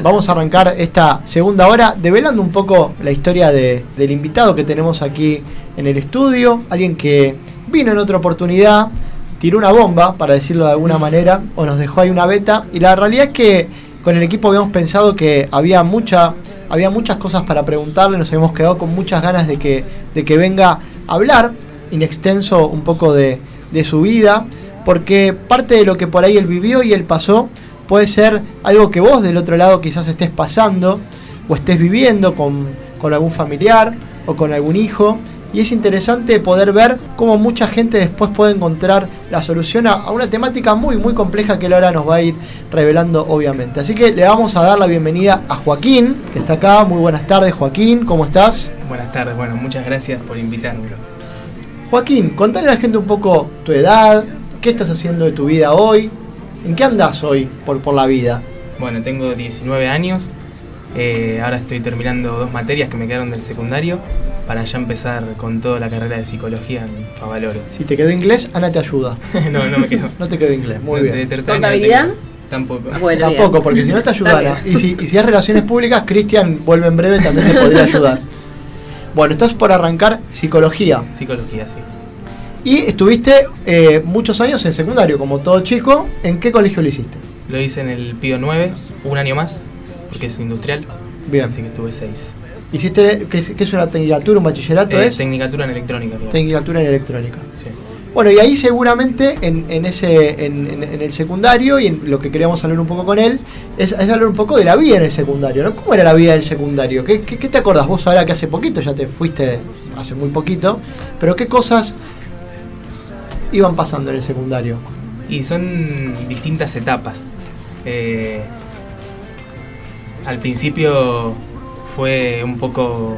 Vamos a arrancar esta segunda hora develando un poco la historia del invitado que tenemos aquí en el estudio. Alguien que vino en otra oportunidad, tiró una bomba, para decirlo de alguna manera, o nos dejó ahí una beta. Y la realidad es que con el equipo habíamos pensado que había muchas cosas para preguntarle. Nos habíamos quedado con muchas ganas de que venga a hablar in extenso un poco de su vida, porque parte de lo que por ahí él vivió y él pasó puede ser algo que vos del otro lado quizás estés pasando o estés viviendo con algún familiar o con algún hijo, y es interesante poder ver cómo mucha gente después puede encontrar la solución a una temática muy muy compleja que él ahora nos va a ir revelando, obviamente. Así que le vamos a dar la bienvenida a Joaquín, que está acá. Muy buenas tardes, Joaquín, ¿cómo estás? Buenas tardes, bueno, muchas gracias por invitarme. Joaquín, contale a la gente un poco tu edad, qué estás haciendo de tu vida hoy, ¿en qué andás hoy por la vida? Bueno, tengo 19 años, ahora estoy terminando 2 materias que me quedaron del secundario para ya empezar con toda la carrera de psicología en Favaloro. Si te quedó inglés, Ana te ayuda. No me quedó. No te quedó inglés, muy bien. De tercer año ¿Contabilidad? Tampoco. Bueno, Tampoco, bien. porque si no te ayudara. Y si es relaciones públicas, Cristian vuelve en breve, también te podría ayudar. Bueno, estás por arrancar psicología. Psicología, sí. Y estuviste muchos años en secundario, como todo chico. ¿En qué colegio lo hiciste? Lo hice en el Pío 9, un año más, porque es industrial. Bien. Así que tuve 6. ¿Hiciste, qué es una tecnicatura, un bachillerato? Tecnicatura en electrónica. Creo. Tecnicatura en electrónica. Sí. Bueno, y ahí seguramente en el secundario, y en lo que queríamos hablar un poco con él, es hablar un poco de la vida en el secundario, ¿no? ¿Cómo era la vida del secundario? ¿Qué te acordás? Vos ahora que hace poquito, ya te fuiste hace muy poquito, pero ¿qué cosas iban pasando en el secundario? Y son distintas etapas. Al principio fue un poco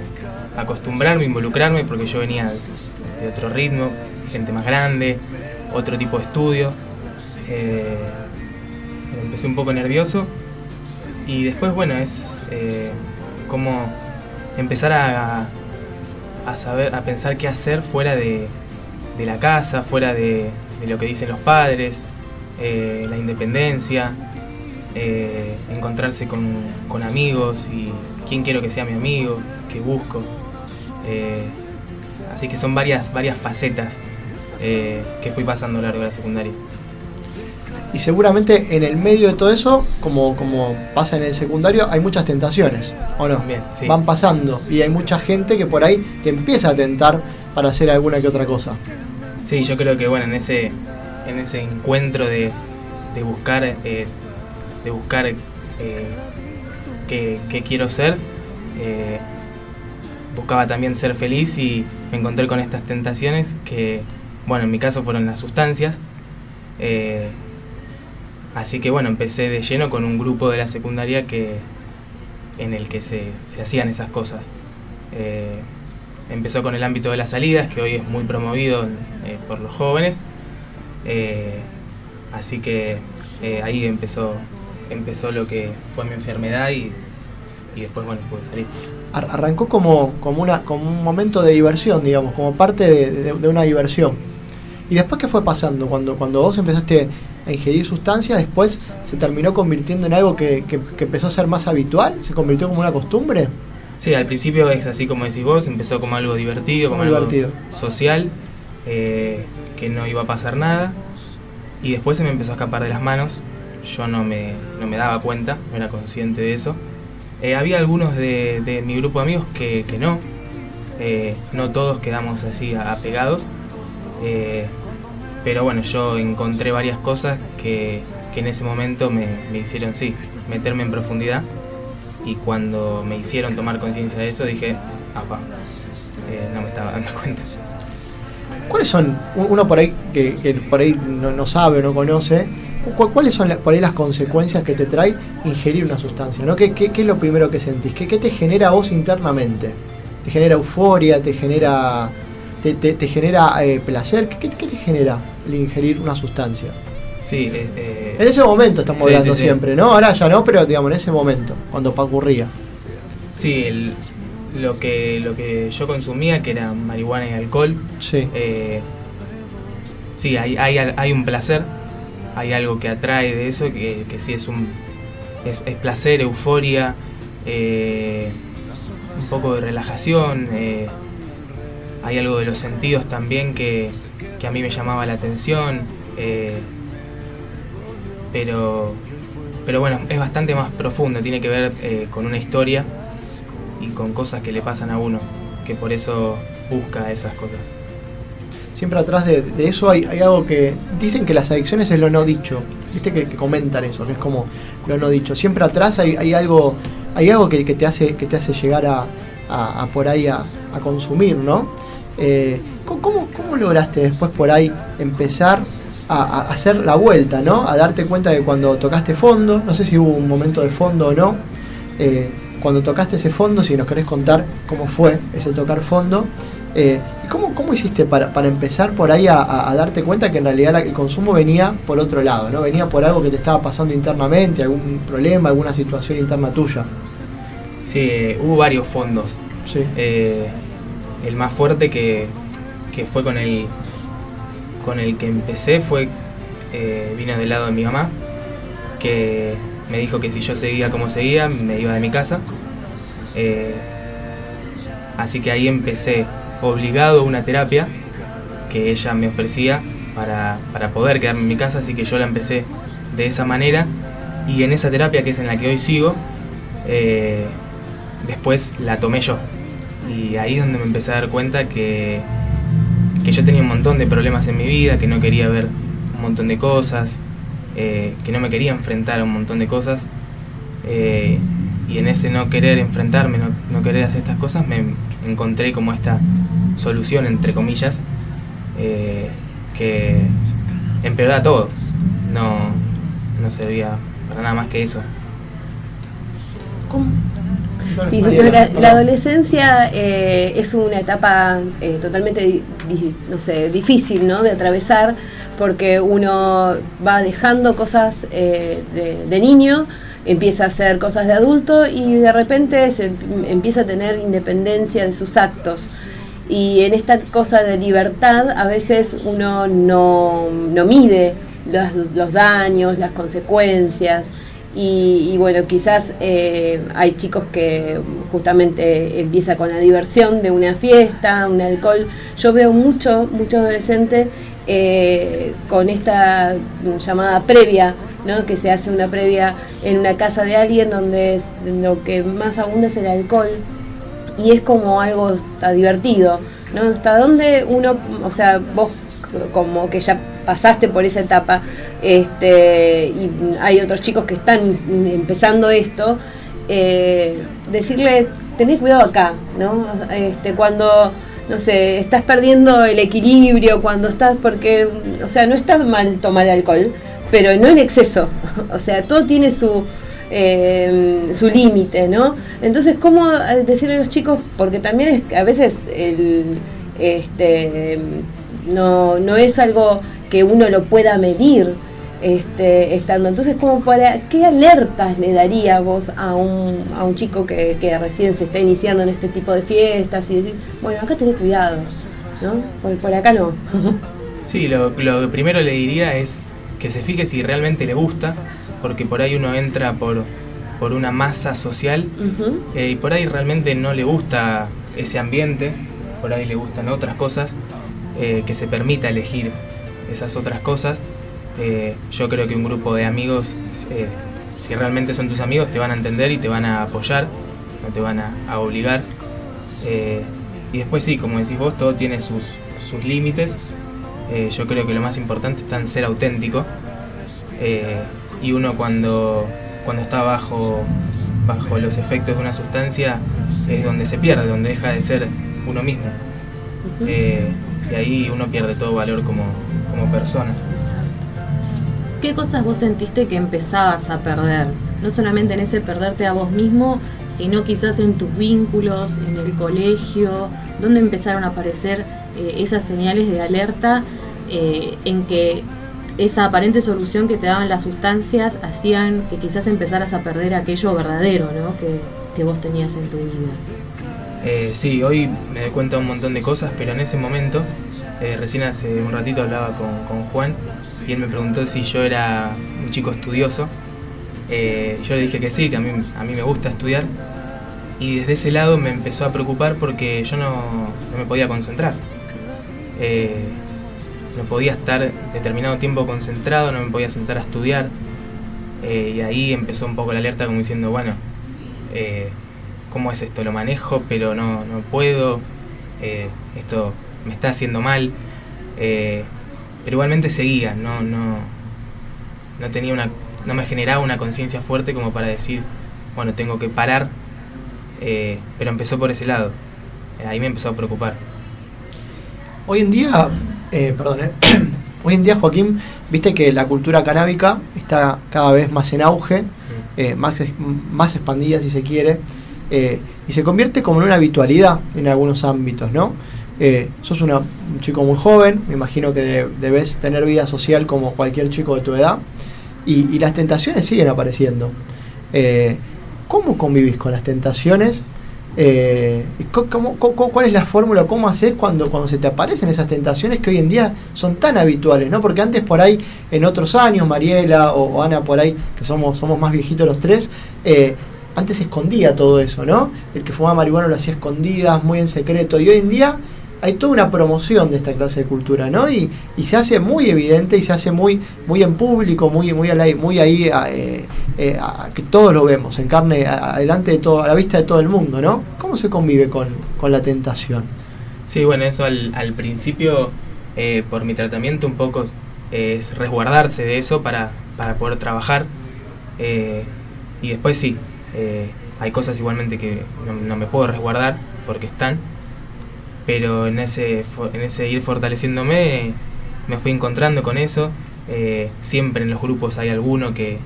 acostumbrarme, involucrarme, porque yo venía de otro ritmo, gente más grande, otro tipo de estudio. Empecé un poco nervioso y después, bueno, es como empezar a saber, a pensar qué hacer fuera de la casa, fuera de lo que dicen los padres, la independencia, encontrarse con amigos y quién quiero que sea mi amigo, qué busco. Así que son varias facetas que fui pasando a lo largo de la secundaria. Y seguramente en el medio de todo eso, como pasa en el secundario, hay muchas tentaciones, ¿o no? Bien, sí. Van pasando y hay mucha gente que por ahí te empieza a tentar para hacer alguna que otra cosa. Sí, yo creo que bueno, en ese encuentro de buscar qué quiero ser, buscaba también ser feliz y me encontré con estas tentaciones que, bueno, en mi caso fueron las sustancias. Así que bueno, empecé de lleno con un grupo de la secundaria en el que se hacían esas cosas. Empezó con el ámbito de las salidas, que hoy es muy promovido por los jóvenes. Así que ahí empezó lo que fue mi enfermedad y después, bueno, pude salir. Arrancó como un momento de diversión, digamos, como parte de una diversión. ¿Y después qué fue pasando? Cuando vos empezaste a ingerir sustancias, después se terminó convirtiendo en algo que empezó a ser más habitual, se convirtió como una costumbre. Sí, al principio es así como decís vos, empezó como algo divertido, como algo social, que no iba a pasar nada, y después se me empezó a escapar de las manos. Yo no me daba cuenta, no era consciente de eso. Había algunos de mi grupo de amigos que no todos quedamos así apegados, pero bueno, yo encontré varias cosas que en ese momento me hicieron, sí, meterme en profundidad. Y cuando me hicieron tomar conciencia de eso, dije, no me estaba dando cuenta. ¿Cuáles son, uno por ahí que por ahí no sabe o no conoce, cuáles son por ahí las consecuencias que te trae ingerir una sustancia, ¿no? ¿Qué es lo primero que sentís? ¿Qué te genera a vos internamente? ¿Te genera euforia? ¿Te genera placer? ¿Qué te genera el ingerir una sustancia? Sí, en ese momento estamos hablando sí. siempre, ¿no? Ahora ya no, pero digamos en ese momento, cuando ocurría. Sí, lo que yo consumía, que era marihuana y alcohol. Sí. Sí, hay un placer, hay algo que atrae de eso, que sí es es placer, euforia, un poco de relajación, hay algo de los sentidos también que a mí me llamaba la atención, pero bueno, es bastante más profundo, tiene que ver con una historia y con cosas que le pasan a uno, que por eso busca esas cosas. Siempre atrás de eso hay algo que dicen que las adicciones es lo no dicho, viste que comentan eso, que es como lo no dicho. Siempre atrás hay algo que te hace llegar a por ahí a consumir, ¿no? ¿Cómo lograste después por ahí empezar a hacer la vuelta, ¿no? A darte cuenta de cuando tocaste fondo, no sé si hubo un momento de fondo o no, cuando tocaste ese fondo, si nos querés contar cómo fue ese tocar fondo, ¿cómo hiciste para empezar por ahí a darte cuenta que en realidad el consumo venía por otro lado, ¿no? Venía por algo que te estaba pasando internamente, algún problema, alguna situación interna tuya? Sí, hubo varios fondos. Sí. El más fuerte que fue con el que empecé vino del lado de mi mamá, que me dijo que si yo seguía como seguía, me iba de mi casa. Así que ahí empecé obligado a una terapia que ella me ofrecía para poder quedarme en mi casa, así que yo la empecé de esa manera, y en esa terapia, que es en la que hoy sigo, después la tomé yo, y ahí es donde me empecé a dar cuenta que yo tenía un montón de problemas en mi vida, que no quería ver un montón de cosas, que no me quería enfrentar a un montón de cosas, y en ese no querer enfrentarme, no querer hacer estas cosas, me encontré como esta solución, entre comillas, que empeoraba todo, no servía para nada más que eso. ¿Cómo? Sí, la adolescencia es una etapa totalmente difícil, ¿no?, de atravesar, porque uno va dejando cosas de niño, empieza a hacer cosas de adulto y de repente se empieza a tener independencia de sus actos. Y en esta cosa de libertad a veces uno no mide los daños, las consecuencias. Y bueno, quizás hay chicos que justamente empieza con la diversión de una fiesta, un alcohol. Yo veo mucho adolescente con esta llamada previa, ¿no?, que se hace una previa en una casa de alguien donde lo que más abunda es el alcohol, y es como algo está divertido, ¿no? Hasta dónde uno, o sea, vos como que ya pasaste por esa etapa, y hay otros chicos que están empezando esto, decirle, tenés cuidado acá, ¿no? Cuando, no sé, estás perdiendo el equilibrio, cuando estás, porque, o sea, no está mal tomar alcohol, pero no en exceso, o sea, todo tiene su límite, ¿no? Entonces, ¿cómo decirle a los chicos? Porque también a veces no es algo que uno lo pueda medir estando. Entonces, ¿qué alertas le daría vos a un chico que recién se está iniciando en este tipo de fiestas y decir, bueno, acá tenés cuidado, ¿no? Por acá no? Sí, lo primero le diría es que se fije si realmente le gusta, porque por ahí uno entra por una masa social, uh-huh, y por ahí realmente no le gusta ese ambiente, por ahí le gustan otras cosas, que se permita elegir esas otras cosas. Yo creo que un grupo de amigos, si realmente son tus amigos, te van a entender y te van a apoyar, no te van a obligar. Y después sí, como decís vos, todo tiene sus límites. Yo creo que lo más importante está en ser auténtico, y uno cuando está bajo los efectos de una sustancia es donde se pierde, donde deja de ser uno mismo, uh-huh, y ahí uno pierde todo valor como persona. ¿Qué cosas vos sentiste que empezabas a perder? No solamente en ese perderte a vos mismo, sino quizás en tus vínculos, en el colegio, donde empezaron a aparecer esas señales de alerta, en que esa aparente solución que te daban las sustancias hacían que quizás empezaras a perder aquello verdadero, ¿no?, que vos tenías en tu vida. Sí, hoy me doy cuenta de un montón de cosas, pero en ese momento, recién hace un ratito hablaba con Juan, y él me preguntó si yo era un chico estudioso, Yo le dije que sí, que a mí me gusta estudiar, y desde ese lado me empezó a preocupar porque yo no me podía concentrar. No podía estar determinado tiempo concentrado, no me podía sentar a estudiar, y ahí empezó un poco la alerta como diciendo, bueno, ¿cómo es esto? Lo manejo, pero no puedo, esto me está haciendo mal, pero igualmente seguía, no me generaba una conciencia fuerte como para decir, bueno, tengo que parar, pero empezó por ese lado, ahí me empezó a preocupar. Hoy en día, hoy en día, Joaquín, viste que la cultura canábica está cada vez más en auge, más expandida si se quiere, y se convierte como en una habitualidad en algunos ámbitos, ¿no? Sos un chico muy joven, me imagino que debes tener vida social como cualquier chico de tu edad, y las tentaciones siguen apareciendo. ¿Cómo convivís con las tentaciones? ¿Cuál es la fórmula? ¿Cómo haces cuando se te aparecen esas tentaciones que hoy en día son tan habituales, ¿no? Porque antes por ahí, en otros años, Mariela o Ana por ahí, que somos más viejitos los tres, antes se escondía todo eso, ¿no? El que fumaba marihuana lo hacía escondidas, muy en secreto, y hoy en día hay toda una promoción de esta clase de cultura, ¿no? Y se hace muy evidente y se hace muy en público, muy ahí, que todos lo vemos, en carne, adelante de todo, a la vista de todo el mundo, ¿no? ¿Cómo se convive con la tentación? Sí, bueno, eso al principio, por mi tratamiento un poco es resguardarse de eso para poder trabajar, y después sí, hay cosas igualmente que no me puedo resguardar porque están, pero en ese ir fortaleciéndome me fui encontrando con eso. Siempre en los grupos hay alguno que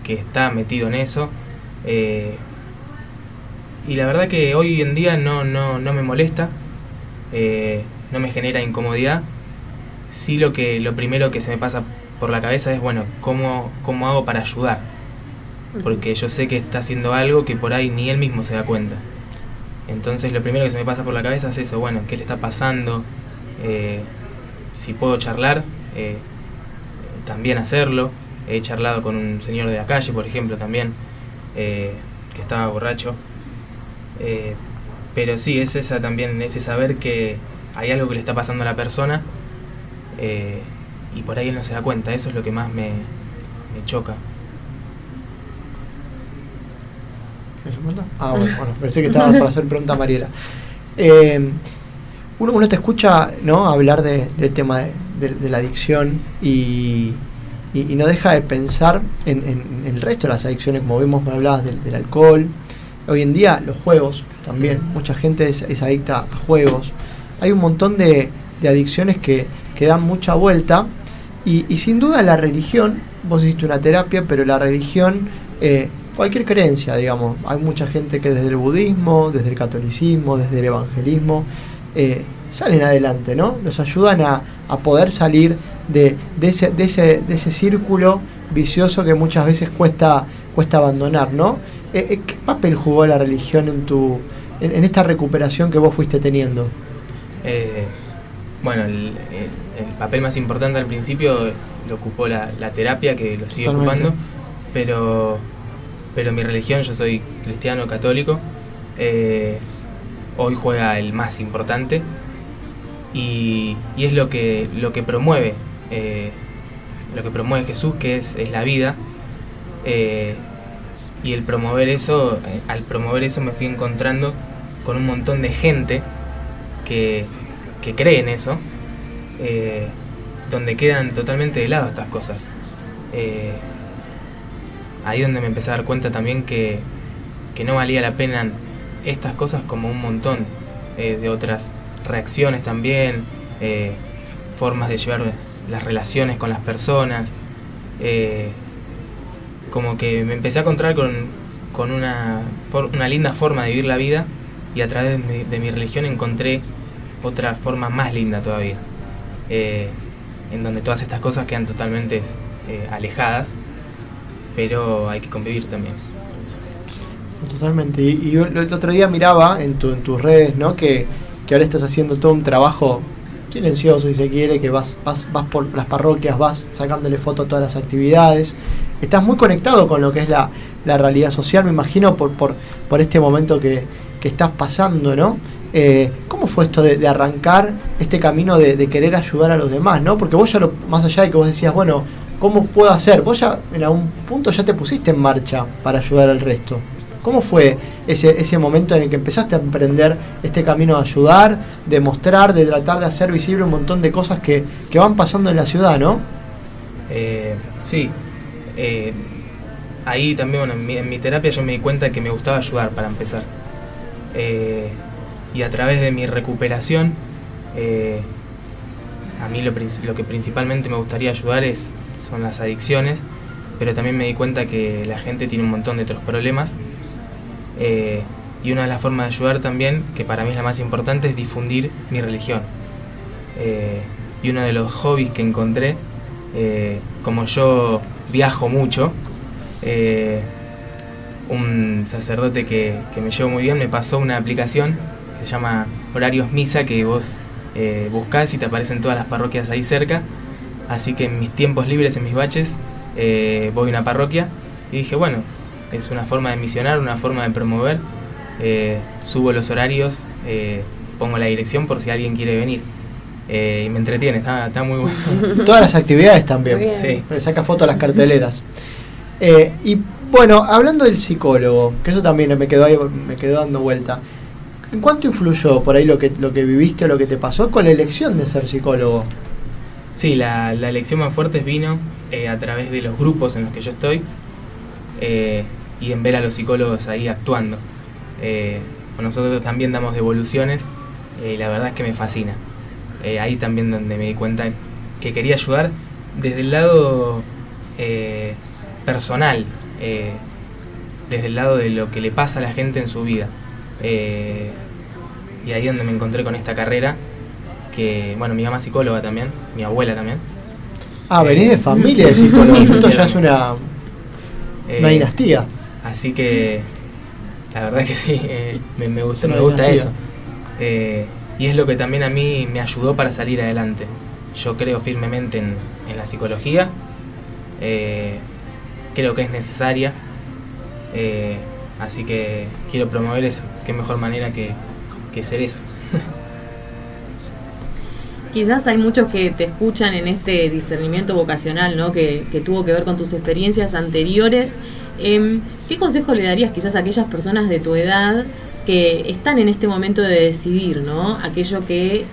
está metido en eso, y la verdad que hoy en día no me molesta, no me genera incomodidad. Sí, lo primero que se me pasa por la cabeza es, bueno, ¿cómo hago para ayudar? Porque yo sé que está haciendo algo que por ahí ni él mismo se da cuenta. Entonces lo primero que se me pasa por la cabeza es eso, bueno, ¿qué le está pasando? Si puedo charlar, también hacerlo. He charlado con un señor de la calle, por ejemplo, también, que estaba borracho. Pero sí, es esa también, ese saber que hay algo que le está pasando a la persona, y por ahí él no se da cuenta. Eso es lo que más me choca. Bueno, pensé que estabas para hacer pregunta a Mariela. Uno te escucha, ¿no?, hablar del tema de la adicción y no deja de pensar en el resto de las adicciones, como vimos, me hablabas del alcohol. Hoy en día los juegos también, mucha gente es adicta a juegos. Hay un montón de adicciones que dan mucha vuelta, y sin duda la religión, vos hiciste una terapia, pero la religión, cualquier creencia, digamos, hay mucha gente que desde el budismo, desde el catolicismo, desde el evangelismo, salen adelante, ¿no? Los ayudan a poder salir de ese círculo vicioso que muchas veces cuesta abandonar, ¿no? ¿Qué papel jugó la religión en esta recuperación que vos fuiste teniendo? Bueno, el papel más importante al principio lo ocupó la terapia, que lo sigue ocupando, pero mi religión, yo soy cristiano católico, hoy juega el más importante, y es lo que promueve Jesús, que es la vida, y al promover eso me fui encontrando con un montón de gente que cree en eso, donde quedan totalmente de lado estas cosas. Ahí donde me empecé a dar cuenta también que no valía la pena estas cosas, como un montón de otras reacciones también, formas de llevar las relaciones con las personas, como que me empecé a encontrar con una linda forma de vivir la vida, y a través de mi religión encontré otra forma más linda todavía, en donde todas estas cosas quedan totalmente alejadas, pero hay que convivir también con eso. Totalmente. Y yo el otro día miraba en tus redes, ¿no?, que ahora estás haciendo todo un trabajo silencioso, si se quiere, que vas por las parroquias, vas sacándole foto a todas las actividades. Estás muy conectado con lo que es la realidad social, me imagino, por este momento que estás pasando, ¿no? ¿Cómo fue esto de arrancar este camino de querer ayudar a los demás, ¿no? Porque vos ya, más allá de que vos decías, bueno, ¿cómo puedo hacer? Vos ya en algún punto ya te pusiste en marcha para ayudar al resto. ¿Cómo fue ese momento en el que empezaste a emprender este camino de ayudar, de mostrar, de tratar de hacer visible un montón de cosas que van pasando en la ciudad, ¿no? Sí. Ahí también, bueno, en mi terapia yo me di cuenta que me gustaba ayudar para empezar. Y a través de mi recuperación, a mí lo que principalmente me gustaría ayudar son las adicciones, pero también me di cuenta que la gente tiene un montón de otros problemas. Y una de las formas de ayudar también, que para mí es la más importante, es difundir mi religión. Y uno de los hobbies que encontré, como yo viajo mucho, un sacerdote que me llevo muy bien me pasó una aplicación que se llama Horarios Misa, que vos buscás y te aparecen todas las parroquias ahí cerca. Así que en mis tiempos libres, en mis baches, voy a una parroquia y dije, bueno, es una forma de misionar, una forma de promover. Subo los horarios, pongo la dirección por si alguien quiere venir. Y me entretiene, está muy bueno. Todas las actividades también. Sí. Le saca foto a las carteleras. Y bueno, hablando del psicólogo, que eso también me quedó dando vuelta. ¿En cuánto influyó por ahí lo que viviste o lo que te pasó con la elección de ser psicólogo? Sí, la elección más fuerte vino a través de los grupos en los que yo estoy, y en ver a los psicólogos ahí actuando. Nosotros también damos devoluciones, y la verdad es que me fascina. Ahí también donde me di cuenta que quería ayudar desde el lado personal, desde el lado de lo que le pasa a la gente en su vida. Y ahí donde me encontré con esta carrera, que bueno, mi mamá es psicóloga también, mi abuela también. Venís de familia de psicólogos, esto ya es una dinastía. Así que la verdad es que sí, me gusta eso. Y es lo que también a mí me ayudó para salir adelante. Yo creo firmemente en la psicología, creo que es necesaria, así que quiero promover eso. Qué mejor manera que ser eso. Quizás hay muchos que te escuchan en este discernimiento vocacional, ¿no? que tuvo que ver con tus experiencias anteriores. ¿Qué consejo le darías quizás a aquellas personas de tu edad que están en este momento de decidir, ¿no? Aquello que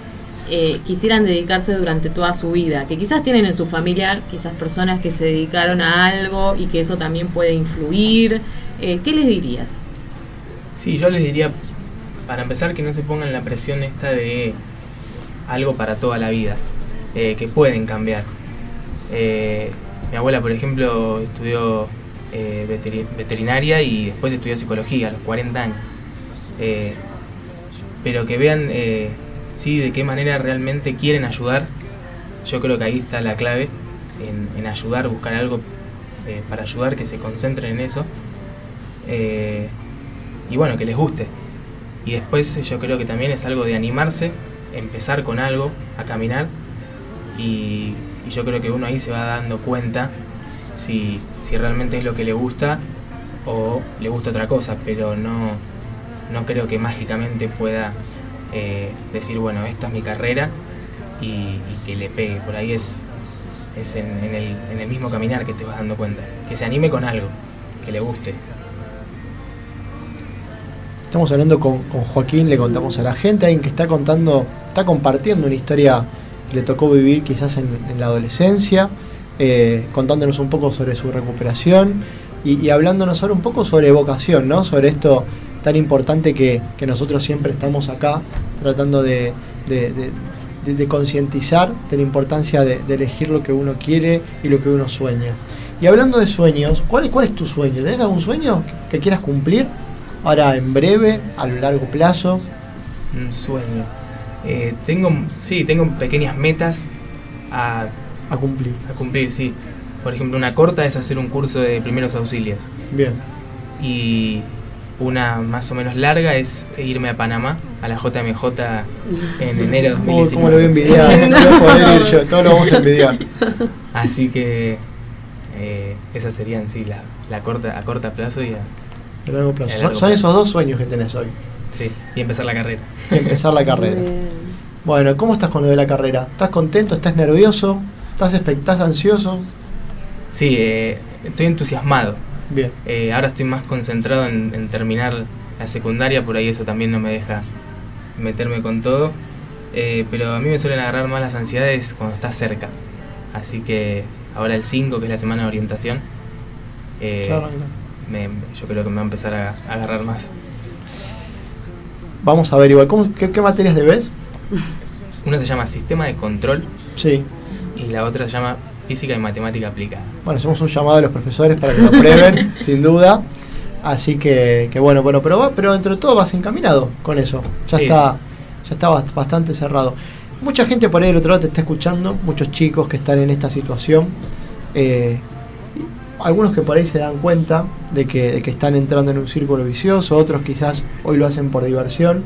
quisieran dedicarse durante toda su vida, que quizás tienen en su familia quizás personas que se dedicaron a algo y que eso también puede influir? ¿Qué les dirías? Sí, yo les diría, para empezar, que no se pongan la presión esta de algo para toda la vida, que pueden cambiar. Mi abuela, por ejemplo, estudió veterinaria y después estudió psicología a los 40 años. Pero que vean sí, de qué manera realmente quieren ayudar. Yo creo que ahí está la clave, en ayudar, buscar algo para ayudar, que se concentren en eso, y bueno, que les guste. Y después yo creo que también es algo de animarse, empezar con algo, a caminar, y yo creo que uno ahí se va dando cuenta si realmente es lo que le gusta o le gusta otra cosa, pero no creo que mágicamente pueda decir, bueno, esta es mi carrera y que le pegue. Por ahí es en el mismo caminar que te vas dando cuenta, que se anime con algo, que le guste. Estamos hablando con Joaquín, le contamos a la gente, alguien que está compartiendo una historia que le tocó vivir quizás en la adolescencia, contándonos un poco sobre su recuperación y hablándonos ahora un poco sobre vocación, ¿no? Sobre esto tan importante que nosotros siempre estamos acá tratando de concientizar de la importancia de elegir lo que uno quiere y lo que uno sueña. Y hablando de sueños, ¿cuál es tu sueño? ¿Tenés algún sueño que quieras cumplir ahora en breve, a lo largo plazo? Un sueño. Tengo pequeñas metas a cumplir, sí. Por ejemplo, una corta es hacer un curso de primeros auxilios. Bien. Y Una más o menos larga es irme a Panamá, a la JMJ en enero de 2019. ¿Cómo lo voy a envidiar? No voy a poder ir yo, todos lo vamos a envidiar. Así que esas serían sí a corta plazo y a largo plazo. Son plazo. Esos dos sueños que tenés hoy. Sí, y empezar la carrera. Y empezar la carrera. Bueno, ¿cómo estás con lo de la carrera? ¿Estás contento? ¿Estás nervioso? ¿Estás ansioso? Sí, estoy entusiasmado. Bien. Ahora estoy más concentrado en terminar la secundaria, por ahí eso también no me deja meterme con todo. Pero a mí me suelen agarrar más las ansiedades cuando estás cerca. Así que ahora el 5, que es la semana de orientación, yo creo que me va a empezar a agarrar más. Vamos a ver igual, ¿qué materias debes? Una se llama Sistema de Control. Sí. Y la otra se llama Física y Matemática Aplicada. Bueno, hacemos un llamado a los profesores para que lo prueben, sin duda. Así que bueno, pero dentro de todo vas encaminado con eso. Ya está bastante cerrado. Mucha gente por ahí del otro lado te está escuchando, muchos chicos que están en esta situación. Algunos que por ahí se dan cuenta de que están entrando en un círculo vicioso, otros quizás hoy lo hacen por diversión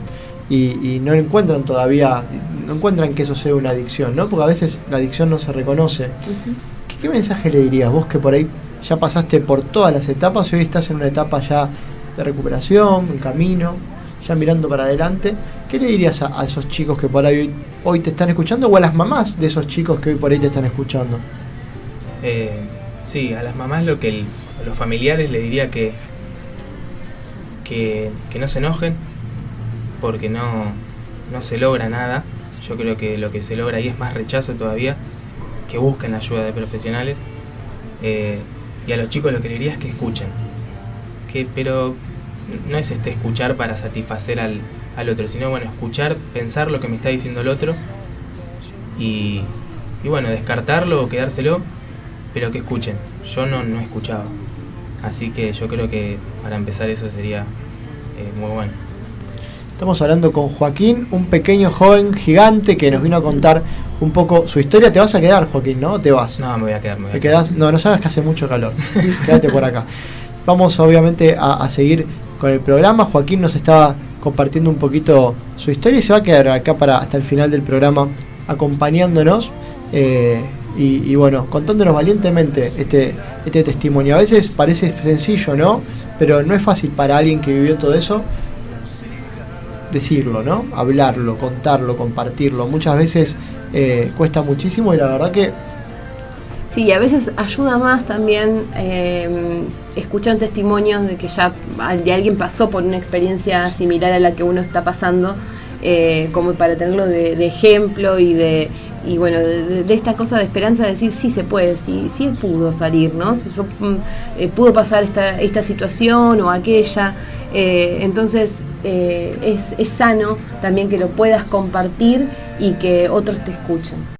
y no encuentran todavía, no encuentran que eso sea una adicción, ¿no? Porque a veces la adicción no se reconoce. Uh-huh. ¿Qué mensaje le dirías vos que por ahí ya pasaste por todas las etapas y hoy estás en una etapa ya de recuperación, en camino, ya mirando para adelante? ¿Qué le dirías a esos chicos que por ahí hoy te están escuchando o a las mamás de esos chicos que hoy por ahí te están escuchando? Sí, a las mamás a los familiares le diría que no se enojen porque no se logra nada. Yo creo que lo que se logra ahí es más rechazo todavía, que busquen la ayuda de profesionales. Y a los chicos lo que le diría es que escuchen, pero no es escuchar para satisfacer al otro, sino bueno, escuchar, pensar lo que me está diciendo el otro y bueno, descartarlo o quedárselo, pero que escuchen. Yo no escuchaba, así que yo creo que para empezar eso sería muy bueno. Estamos hablando con Joaquín, un pequeño joven gigante que nos vino a contar un poco su historia. ¿Te vas a quedar, Joaquín, no? ¿Te vas? No, me voy a quedar. ¿Te quedás? No sabes que hace mucho calor. Quédate por acá. Vamos obviamente a seguir con el programa. Joaquín nos estaba compartiendo un poquito su historia y se va a quedar acá hasta el final del programa acompañándonos y bueno, contándonos valientemente este testimonio. A veces parece sencillo, ¿no? Pero no es fácil para alguien que vivió todo eso decirlo, ¿no? Hablarlo, contarlo, compartirlo. Muchas veces cuesta muchísimo y la verdad que... Sí, a veces ayuda más también escuchar testimonios de que ya de alguien pasó por una experiencia similar a la que uno está pasando, como para tenerlo de ejemplo y bueno, de esta cosa de esperanza de decir sí se puede, sí pudo salir, ¿no? Si yo pudo pasar esta situación o aquella. Entonces es sano también que lo puedas compartir y que otros te escuchen.